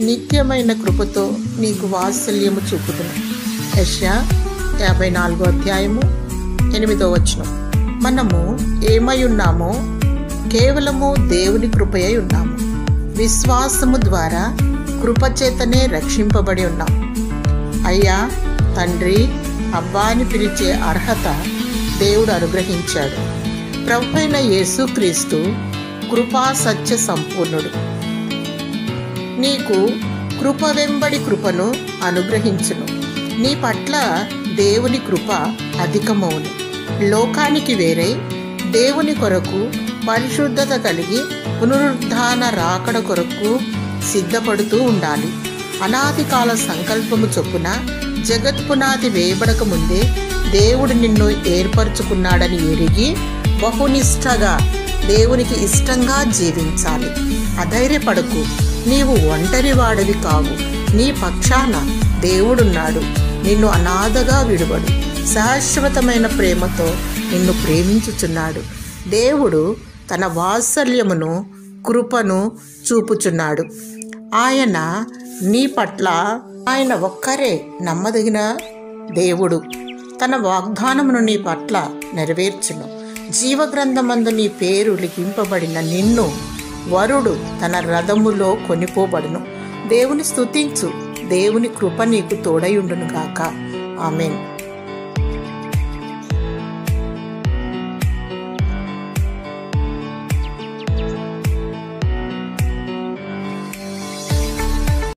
నిత్యమైన కృపతో నీకు వాత్సల్యము చూపుదును. యెషయా 54:8. మనము ఏమై ఉన్నామో కేవలము దేవుని కృపయై ఉన్నాము. విశ్వాసము ద్వారా కృపచేతనే రక్షింపబడి ఉన్నాం. అయ్యా, తండ్రి, అబ్బా అని పిలిచే అర్హత దేవుడు అనుగ్రహించాడు. ప్రభువైన యేసుక్రీస్తు కృపా సత్య సంపూర్ణుడు. నీకు కృప వెంబడి కృపను అనుగ్రహించును. నీ పట్ల దేవుని కృప అధికమవును. లోకానికి వేరై దేవుని కొరకు పరిశుద్ధత కలిగి పునరుద్ధాన రాకడ కొరకు సిద్ధపడుతూ ఉండాలి. అనాది కాల సంకల్పము చొప్పున జగత్పునాది వేయబడక ముందే దేవుడు నిన్ను ఏర్పరచుకున్నాడని ఎరిగి బహునిష్టగా దేవునికి ఇష్టంగా జీవించాలి. అధైర్యపడకు, నీవు ఒంటరి వాడివి కావు. నీ పక్షాన దేవుడున్నాడు. నిన్ను అనాథగా విడువడు. శాశ్వతమైన ప్రేమతో నిన్ను ప్రేమించుచున్నాడు. దేవుడు తన వాత్సల్యమును, కృపను చూపుచున్నాడు. ఆయన నీ పట్ల ఆయన ఒక్కరే నమ్మదగిన దేవుడు. తన వాగ్దానమును నీ పట్ల నెరవేర్చును. జీవగ్రంథమందు నీ పేరు లిఖింపబడిన నిన్ను వరుడు తన రథములో కొనిపోబడును. దేవుని స్తుతించు. దేవుని కృప నీకు తోడయుండును గాక. ఆమేన్.